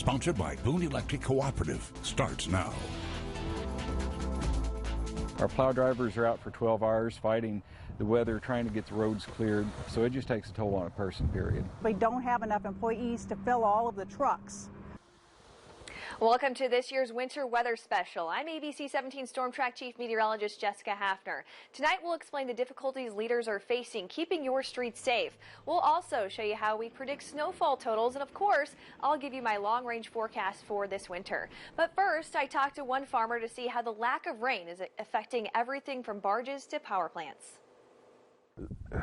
Sponsored by Boone Electric Cooperative. Starts now. Our plow drivers are out for 12 hours fighting the weather, trying to get the roads cleared, so it just takes a toll on a person, period. We don't have enough employees to fill all of the trucks. Welcome to this year's winter weather special. I'm ABC 17 Storm Track Chief Meteorologist Jessica Hafner. Tonight we'll explain the difficulties leaders are facing keeping your streets safe. We'll also show you how we predict snowfall totals, and of course, I'll give you my long-range forecast for this winter. But first, I talked to one farmer to see how the lack of rain is affecting everything from barges to power plants.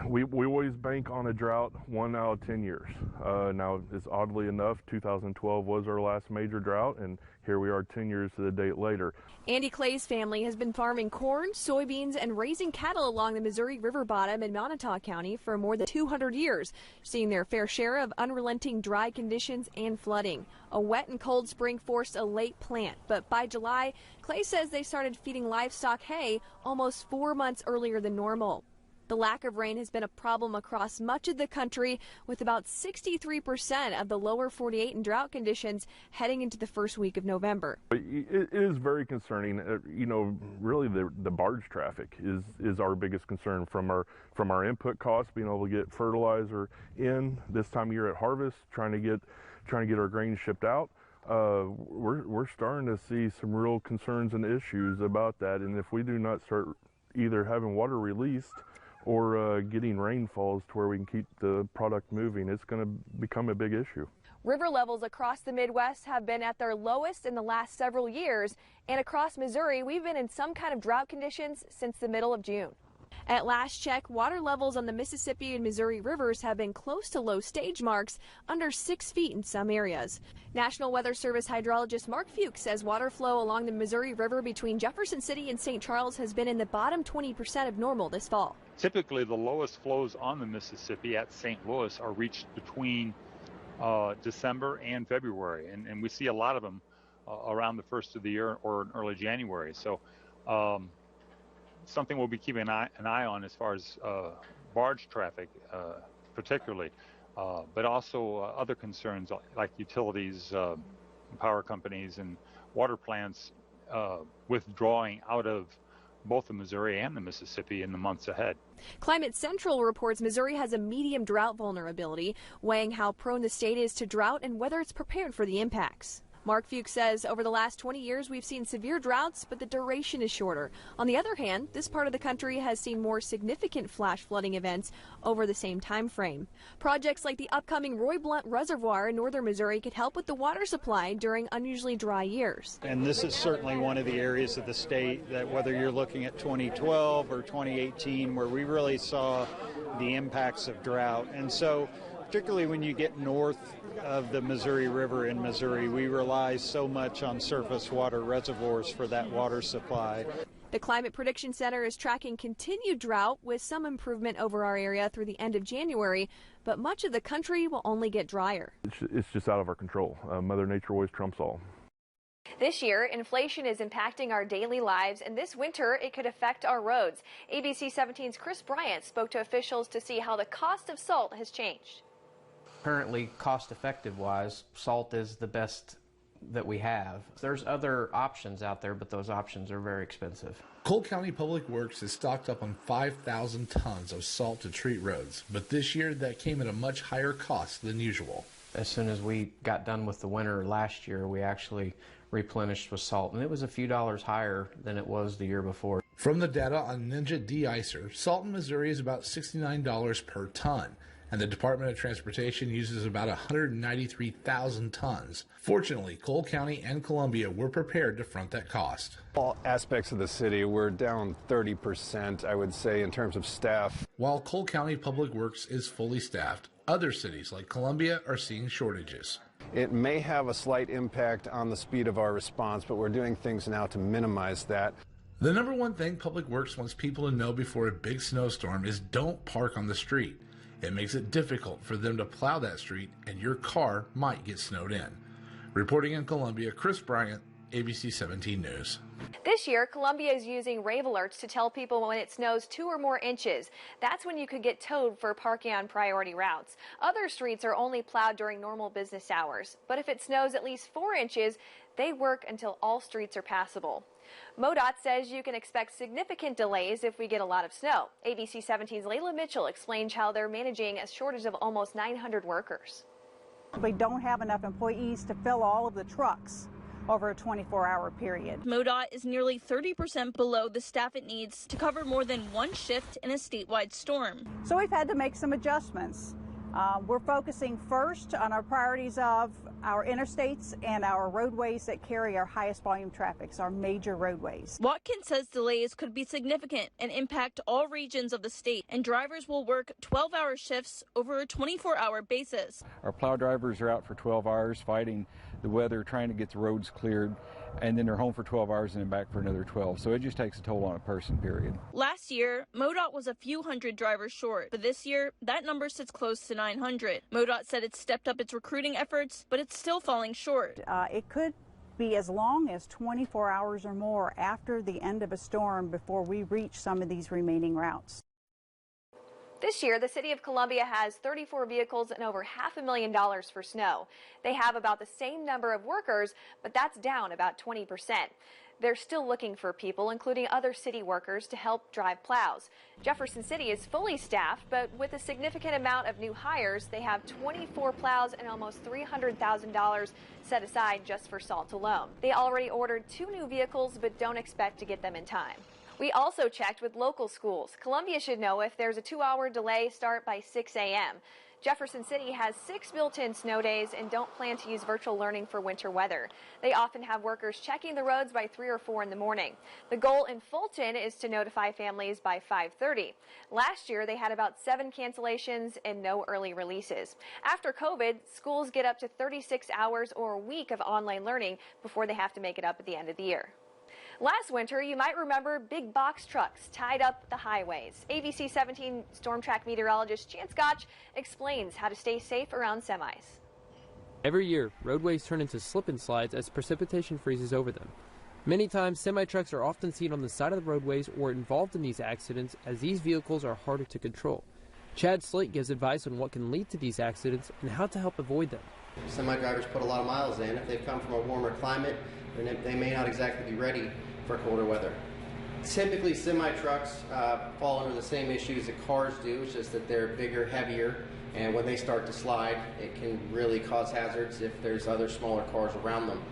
We always bank on a drought 1 out of 10 years. Now, it's oddly enough, 2012 was our last major drought, and here we are 10 years to the date later. Andy Clay's family has been farming corn, soybeans, and raising cattle along the Missouri River bottom in Montauk County for more than 200 years, seeing their fair share of unrelenting dry conditions and flooding. A wet and cold spring forced a late plant, but by July, Clay says they started feeding livestock hay almost 4 months earlier than normal. The lack of rain has been a problem across much of the country, with about 63% of the lower 48 in drought conditions heading into the first week of November. It is very concerning. You know, really the barge traffic is our biggest concern from our input costs, being able to get fertilizer in this time of year at harvest, trying to get our grain shipped out. We're starting to see some real concerns and issues about that, and if we do not start either having water released or getting rainfalls to where we can keep the product moving, it's going to become a big issue. River levels across the Midwest have been at their lowest in the last several years, and across Missouri, we've been in some kind of drought conditions since the middle of June. At last check, water levels on the Mississippi and Missouri rivers have been close to low stage marks, under 6 feet in some areas. National Weather Service hydrologist Mark Fuchs says water flow along the Missouri River between Jefferson City and St. Charles has been in the bottom 20% of normal this fall. Typically, the lowest flows on the Mississippi at St. Louis are reached between December and February, and we see a lot of them around the first of the year or in early January. So something we'll be keeping an eye on as far as barge traffic, particularly, but also other concerns like utilities, power companies, and water plants withdrawing out of both the Missouri and the Mississippi in the months ahead. Climate Central reports Missouri has a medium drought vulnerability, weighing how prone the state is to drought and whether it's prepared for the impacts. Mark Fuchs says over the last 20 years we've seen severe droughts, but the duration is shorter. On the other hand, this part of the country has seen more significant flash flooding events over the same time frame. Projects like the upcoming Roy Blunt Reservoir in northern Missouri could help with the water supply during unusually dry years. And this is certainly one of the areas of the state that, whether you're looking at 2012 or 2018, where we really saw the impacts of drought. And so particularly when you get north of the Missouri River in Missouri, we rely so much on surface water reservoirs for that water supply. The Climate Prediction Center is tracking continued drought with some improvement over our area through the end of January, but much of the country will only get drier. It's just out of our control. Mother Nature always trumps all. This year, inflation is impacting our daily lives, and this winter it could affect our roads. ABC 17's Chris Bryant spoke to officials to see how the cost of salt has changed. Currently, cost-effective wise, salt is the best that we have. There's other options out there, but those options are very expensive. Cole County Public Works is stocked up on 5,000 tons of salt to treat roads, but this year that came at a much higher cost than usual. As soon as we got done with the winter last year, we actually replenished with salt, and it was a few dollars higher than it was the year before. From the data on Ninja De-Icer, salt in Missouri is about $69 per ton, and the Department of Transportation uses about 193,000 tons. Fortunately, Cole County and Columbia were prepared to front that cost. All aspects of the city, we're down 30%, I would say, in terms of staff. While Cole County Public Works is fully staffed, other cities like Columbia are seeing shortages. It may have a slight impact on the speed of our response, but we're doing things now to minimize that. The number one thing Public Works wants people to know before a big snowstorm is don't park on the street. It makes it difficult for them to plow that street, and your car might get snowed in. Reporting in Columbia, Chris Bryant, ABC 17 News. This year, Columbia is using rave alerts to tell people when it snows 2 or more inches. That's when you could get towed for parking on priority routes. Other streets are only plowed during normal business hours. But if it snows at least 4 inches, they work until all streets are passable. MoDOT says you can expect significant delays if we get a lot of snow. ABC 17's Layla Mitchell explains how they're managing a shortage of almost 900 workers. We don't have enough employees to fill all of the trucks over a 24-hour period. MoDOT is nearly 30% below the staff it needs to cover more than one shift in a statewide storm. So we've had to make some adjustments. We're focusing first on our priorities of our interstates and our roadways that carry our highest volume traffic, our major roadways. Watkins says delays could be significant and impact all regions of the state, and drivers will work 12-hour shifts over a 24-hour basis. Our plow drivers are out for 12 hours fighting the weather, trying to get the roads cleared, and then they're home for 12 hours and then back for another 12. So it just takes a toll on a person, period. Last year, MoDOT was a few hundred drivers short, but this year, that number sits close to 900. MoDOT said it stepped up its recruiting efforts, but it's still falling short. It could be as long as 24 hours or more after the end of a storm before we reach some of these remaining routes. This year, the city of Columbia has 34 vehicles and over $500,000 for snow. They have about the same number of workers, but that's down about 20%. They're still looking for people, including other city workers, to help drive plows. Jefferson City is fully staffed, but with a significant amount of new hires, they have 24 plows and almost $300,000 set aside just for salt alone. They already ordered 2 new vehicles, but don't expect to get them in time. We also checked with local schools. Columbia should know if there's a 2-hour delay start by 6 a.m. Jefferson City has 6 built-in snow days and don't plan to use virtual learning for winter weather. They often have workers checking the roads by 3 or 4 in the morning. The goal in Fulton is to notify families by 5:30. Last year, they had about 7 cancellations and no early releases. After COVID, schools get up to 36 hours or a week of online learning before they have to make it up at the end of the year. Last winter, you might remember big box trucks tied up the highways. ABC 17 storm track meteorologist Chance Gotch explains how to stay safe around semis. Every year, roadways turn into slip and slides as precipitation freezes over them. Many times, semi-trucks are often seen on the side of the roadways or involved in these accidents, as these vehicles are harder to control. Chad Slate gives advice on what can lead to these accidents and how to help avoid them. Semi-drivers put a lot of miles in. If they've come from a warmer climate, then they may not exactly be ready for colder weather. Typically, semi-trucks fall under the same issues that cars do. It's just that they're bigger, heavier, and when they start to slide, it can really cause hazards if there's other smaller cars around them.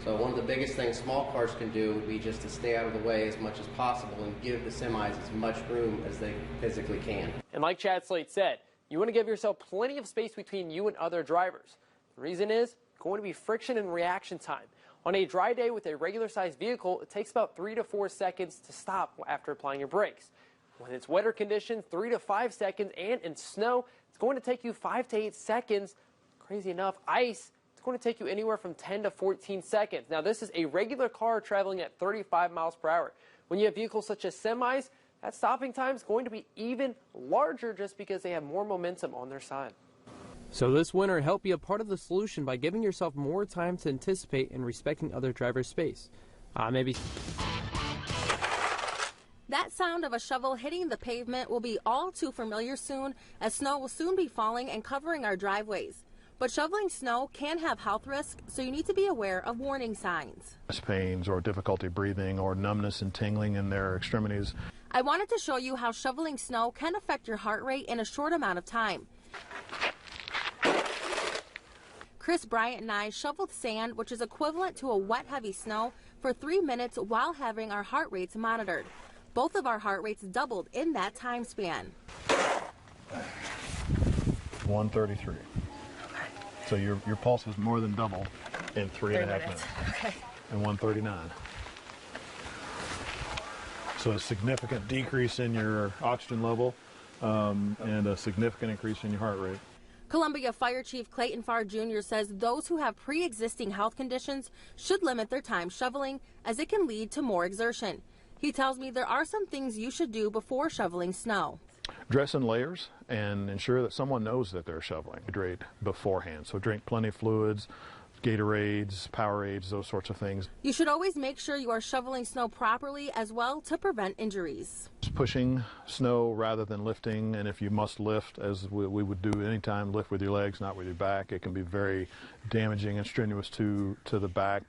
So one of the biggest things small cars can do would be just to stay out of the way as much as possible and give the semis as much room as they physically can. And like Chad Slate said, you want to give yourself plenty of space between you and other drivers. The reason is going to be friction and reaction time. On a dry day with a regular-sized vehicle, it takes about 3 to 4 seconds to stop after applying your brakes. When it's wetter conditions, 3 to 5 seconds, and in snow, it's going to take you 5 to 8 seconds. Crazy enough, ice, it's going to take you anywhere from 10 to 14 seconds. Now, this is a regular car traveling at 35 miles per hour. When you have vehicles such as semis, that stopping time is going to be even larger just because they have more momentum on their side. So this winter, help be a part of the solution by giving yourself more time to anticipate and respecting other drivers' space. Maybe. That sound of a shovel hitting the pavement will be all too familiar soon, as snow will soon be falling and covering our driveways. But shoveling snow can have health risks, so you need to be aware of warning signs. Pains or difficulty breathing or numbness and tingling in their extremities. I wanted to show you how shoveling snow can affect your heart rate in a short amount of time. Chris Bryant and I shoveled sand, which is equivalent to a wet, heavy snow, for 3 minutes while having our heart rates monitored. Both of our heart rates doubled in that time span. 133. So your pulse is more than double in 3.5 minutes. Okay. And 139. So a significant decrease in your oxygen level and a significant increase in your heart rate. Columbia Fire Chief Clayton Farr Jr. says those who have pre-existing health conditions should limit their time shoveling, as it can lead to more exertion. He tells me there are some things you should do before shoveling snow. Dress in layers and ensure that someone knows that they're shoveling. Hydrate beforehand, so drink plenty of fluids, Gatorades, Powerades, those sorts of things. You should always make sure you are shoveling snow properly as well to prevent injuries. Pushing snow rather than lifting, and if you must lift, as we would do anytime, lift with your legs, not with your back. It can be very damaging and strenuous to the back.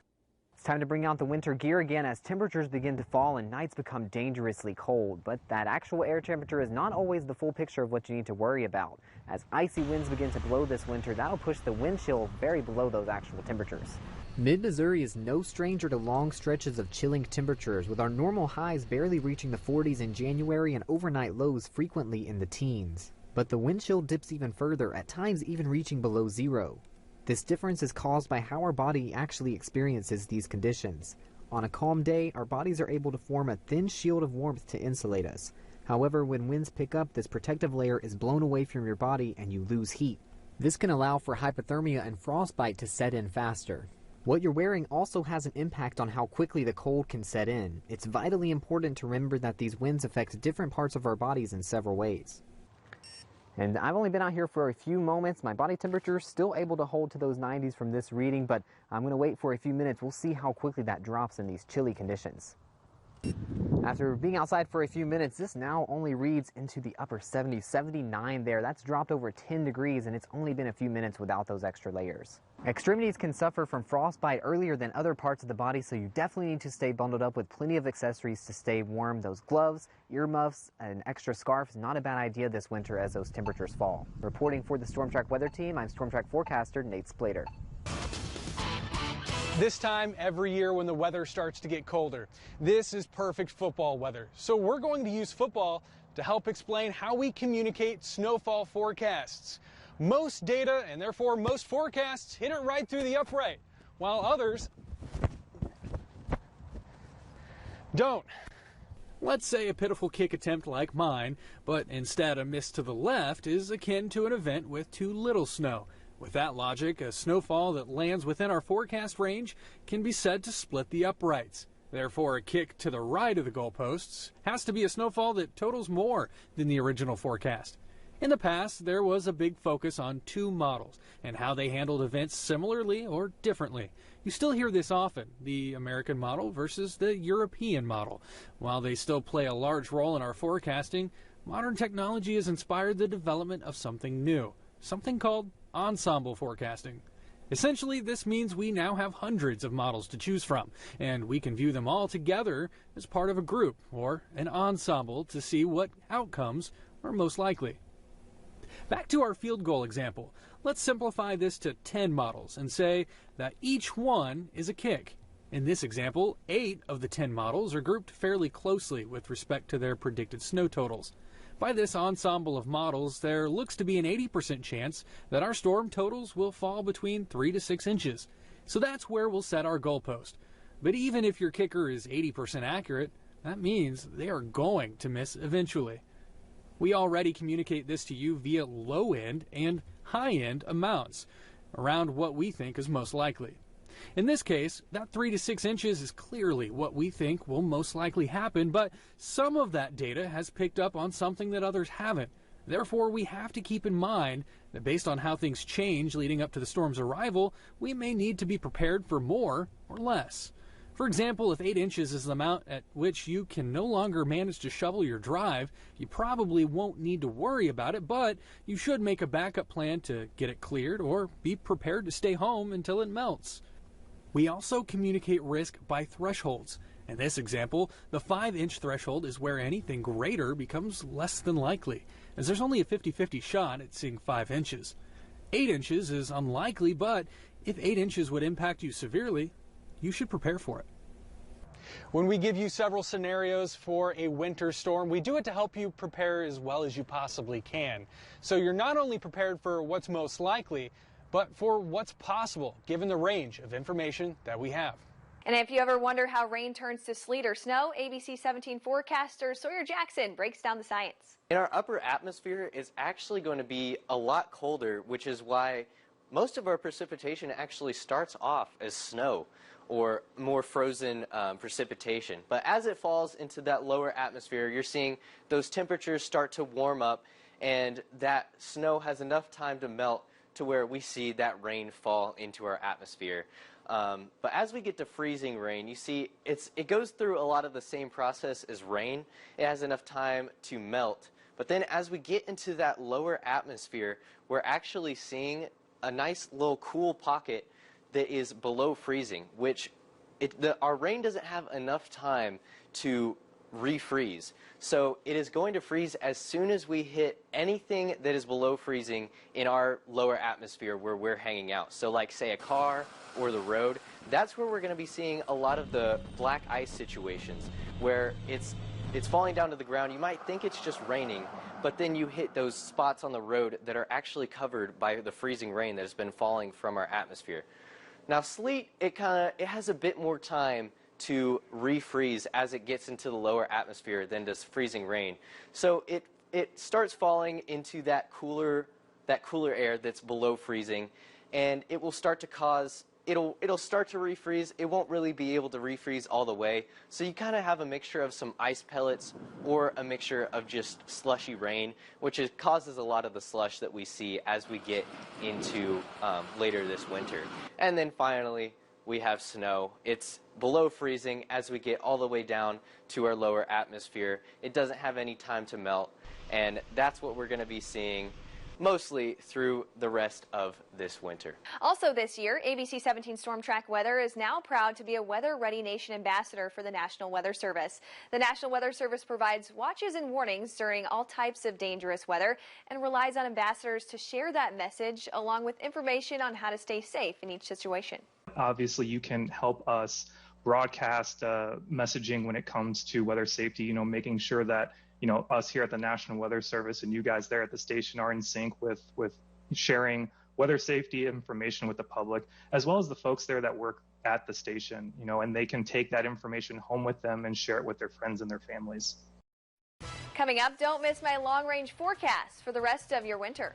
It's time to bring out the winter gear again as temperatures begin to fall and nights become dangerously cold. But that actual air temperature is not always the full picture of what you need to worry about. As icy winds begin to blow this winter, that'll push the wind chill very below those actual temperatures. Mid-Missouri is no stranger to long stretches of chilling temperatures, with our normal highs barely reaching the 40s in January and overnight lows frequently in the teens. But the wind chill dips even further, at times even reaching below zero. This difference is caused by how our body actually experiences these conditions. On a calm day, our bodies are able to form a thin shield of warmth to insulate us. However, when winds pick up, this protective layer is blown away from your body and you lose heat. This can allow for hypothermia and frostbite to set in faster. What you're wearing also has an impact on how quickly the cold can set in. It's vitally important to remember that these winds affect different parts of our bodies in several ways. And I've only been out here for a few moments. My body temperature is still able to hold to those 90s from this reading, but I'm going to wait for a few minutes. We'll see how quickly that drops in these chilly conditions. After being outside for a few minutes, this now only reads into the upper 70s, 79 there. That's dropped over 10 degrees, and it's only been a few minutes without those extra layers. Extremities can suffer from frostbite earlier than other parts of the body, so you definitely need to stay bundled up with plenty of accessories to stay warm. Those gloves, earmuffs, and extra scarf is not a bad idea this winter as those temperatures fall. Reporting for the Storm Track weather team, I'm Storm Track forecaster Nate Splater. This time every year when the weather starts to get colder, this is perfect football weather. So we're going to use football to help explain how we communicate snowfall forecasts. Most data, and therefore most forecasts, hit it right through the upright, while others don't. Let's say a pitiful kick attempt like mine, but instead a miss to the left is akin to an event with too little snow. With that logic, a snowfall that lands within our forecast range can be said to split the uprights. Therefore, a kick to the right of the goalposts has to be a snowfall that totals more than the original forecast. In the past, there was a big focus on two models and how they handled events similarly or differently. You still hear this often, the American model versus the European model. While they still play a large role in our forecasting, modern technology has inspired the development of something new, something called ensemble forecasting. Essentially, this means we now have hundreds of models to choose from, and we can view them all together as part of a group or an ensemble to see what outcomes are most likely. Back to our field goal example. Let's simplify this to 10 models and say that each one is a kick. In this example, 8 of the 10 models are grouped fairly closely with respect to their predicted snow totals. By this ensemble of models, there looks to be an 80% chance that our storm totals will fall between 3 to 6 inches. So that's where we'll set our goalpost. But even if your kicker is 80% accurate, that means they are going to miss eventually. We already communicate this to you via low-end and high-end amounts, around what we think is most likely. In this case, that 3 to 6 inches is clearly what we think will most likely happen, but some of that data has picked up on something that others haven't. Therefore, we have to keep in mind that based on how things change leading up to the storm's arrival, we may need to be prepared for more or less. For example, if 8 inches is the amount at which you can no longer manage to shovel your drive, you probably won't need to worry about it, but you should make a backup plan to get it cleared or be prepared to stay home until it melts. We also communicate risk by thresholds. In this example, the 5-inch threshold is where anything greater becomes less than likely, as there's only a 50-50 shot at seeing 5 inches. 8 inches is unlikely, but if 8 inches would impact you severely, you should prepare for it. When we give you several scenarios for a winter storm, we do it to help you prepare as well as you possibly can. So you're not only prepared for what's most likely, but for what's possible, given the range of information that we have. And if you ever wonder how rain turns to sleet or snow, ABC 17 forecaster Sawyer Jackson breaks down the science. In our upper atmosphere is actually going to be a lot colder, which is why most of our precipitation actually starts off as snow or more frozen precipitation. But as it falls into that lower atmosphere, you're seeing those temperatures start to warm up, and that snow has enough time to melt to where we see that rain fall into our atmosphere. But as we get to freezing rain, you see it goes through a lot of the same process as rain. It has enough time to melt. But then as we get into that lower atmosphere, we're actually seeing a nice little cool pocket that is below freezing, which our rain doesn't have enough time to refreeze. So it is going to freeze as soon as we hit anything that is below freezing in our lower atmosphere where we're hanging out. So like say a car or the road, that's where we're going to be seeing a lot of the black ice situations where it's falling down to the ground. You might think it's just raining, but then you hit those spots on the road that are actually covered by the freezing rain that has been falling from our atmosphere. Now sleet, it has a bit more time to refreeze as it gets into the lower atmosphere than does freezing rain. So it starts falling into that cooler air that's below freezing, and it will start to cause it'll start to refreeze. It won't really be able to refreeze all the way. So you kind of have a mixture of some ice pellets or a mixture of just slushy rain, which causes a lot of the slush that we see as we get into later this winter. And then finally, we have snow. It's below freezing as we get all the way down to our lower atmosphere. It doesn't have any time to melt, and that's what we're going to be seeing mostly through the rest of this winter. Also this year, ABC 17 Storm Track Weather is now proud to be a Weather Ready Nation ambassador for the National Weather Service. The National Weather Service provides watches and warnings during all types of dangerous weather and relies on ambassadors to share that message along with information on how to stay safe in each situation. Obviously, you can help us broadcast messaging when it comes to weather safety, making sure that us here at the National Weather Service and you guys there at the station are in sync with sharing weather safety information with the public, as well as the folks there that work at the station, and they can take that information home with them and share it with their friends and their families. Coming up, don't miss my long-range forecast for the rest of your winter.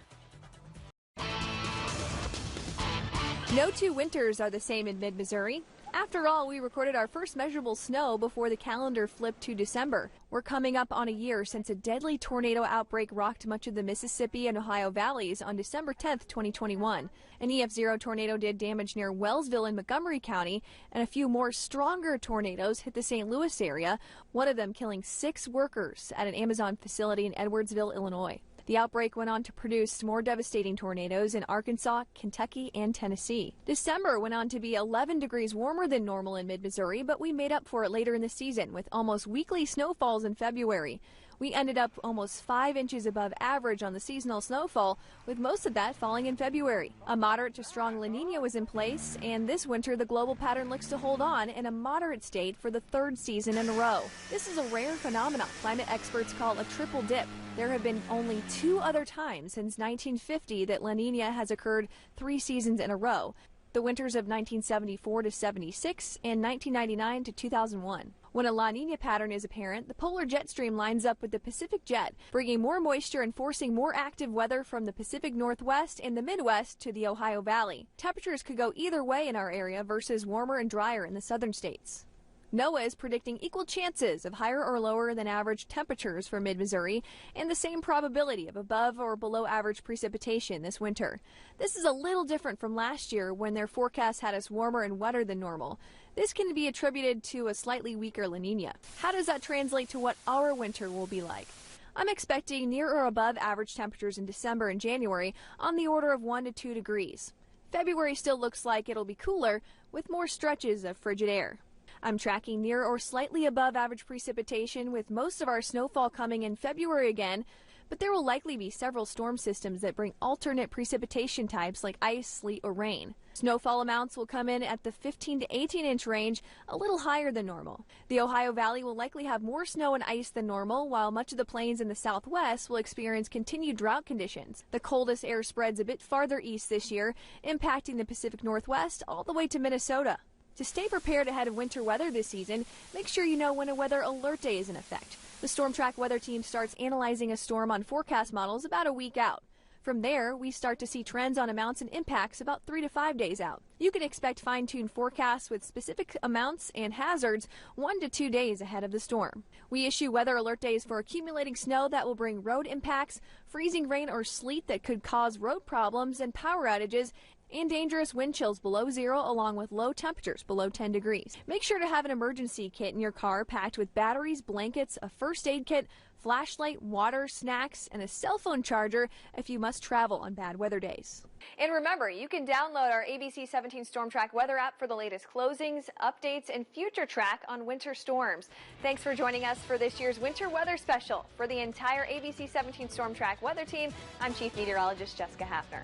No two winters are the same in mid-Missouri. After all, we recorded our first measurable snow before the calendar flipped to December. We're coming up on a year since a deadly tornado outbreak rocked much of the Mississippi and Ohio valleys on December 10th, 2021. An EF0 tornado did damage near Wellsville in Montgomery County, and a few more stronger tornadoes hit the St. Louis area, one of them killing 6 workers at an Amazon facility in Edwardsville, Illinois. The outbreak went on to produce more devastating tornadoes in Arkansas, Kentucky, and Tennessee. December went on to be 11 degrees warmer than normal in mid-Missouri, but we made up for it later in the season with almost weekly snowfalls in February. We ended up almost 5 inches above average on the seasonal snowfall, with most of that falling in February. A moderate to strong La Nina was in place, and this winter the global pattern looks to hold on in a moderate state for the 3rd season in a row. This is a rare phenomenon climate experts call a triple dip. There have been only 2 other times since 1950 that La Nina has occurred 3 seasons in a row. The winters of 1974 to 76 and 1999 to 2001. When a La Nina pattern is apparent, the polar jet stream lines up with the Pacific jet, bringing more moisture and forcing more active weather from the Pacific Northwest and the Midwest to the Ohio Valley. Temperatures could go either way in our area versus warmer and drier in the southern states. NOAA is predicting equal chances of higher or lower than average temperatures for mid-Missouri and the same probability of above or below average precipitation this winter. This is a little different from last year when their forecast had us warmer and wetter than normal. This can be attributed to a slightly weaker La Nina. How does that translate to what our winter will be like? I'm expecting near or above average temperatures in December and January on the order of 1 to 2 degrees. February still looks like it'll be cooler with more stretches of frigid air. I'm tracking near or slightly above average precipitation with most of our snowfall coming in February again, but there will likely be several storm systems that bring alternate precipitation types like ice, sleet, or rain. Snowfall amounts will come in at the 15 to 18 inch range, a little higher than normal. The Ohio Valley will likely have more snow and ice than normal, while much of the plains in the southwest will experience continued drought conditions. The coldest air spreads a bit farther east this year, impacting the Pacific Northwest all the way to Minnesota. To stay prepared ahead of winter weather this season, make sure you know when a weather alert day is in effect. The Storm Track Weather Team starts analyzing a storm on forecast models about a week out. From there, we start to see trends on amounts and impacts about 3 to 5 days out. You can expect fine-tuned forecasts with specific amounts and hazards 1 to 2 days ahead of the storm. We issue weather alert days for accumulating snow that will bring road impacts, freezing rain or sleet that could cause road problems and power outages, and dangerous wind chills below zero along with low temperatures below 10 degrees. Make sure to have an emergency kit in your car packed with batteries, blankets, a first aid kit, flashlight, water, snacks, and a cell phone charger if you must travel on bad weather days. And remember, you can download our ABC 17 Storm Track weather app for the latest closings, updates, and future track on winter storms. Thanks for joining us for this year's winter weather special. For the entire ABC 17 Storm Track weather team, I'm Chief Meteorologist Jessica Hafner.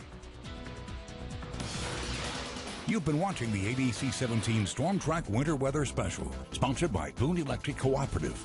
You've been watching the ABC 17 Storm Track Winter Weather Special, sponsored by Boone Electric Cooperative.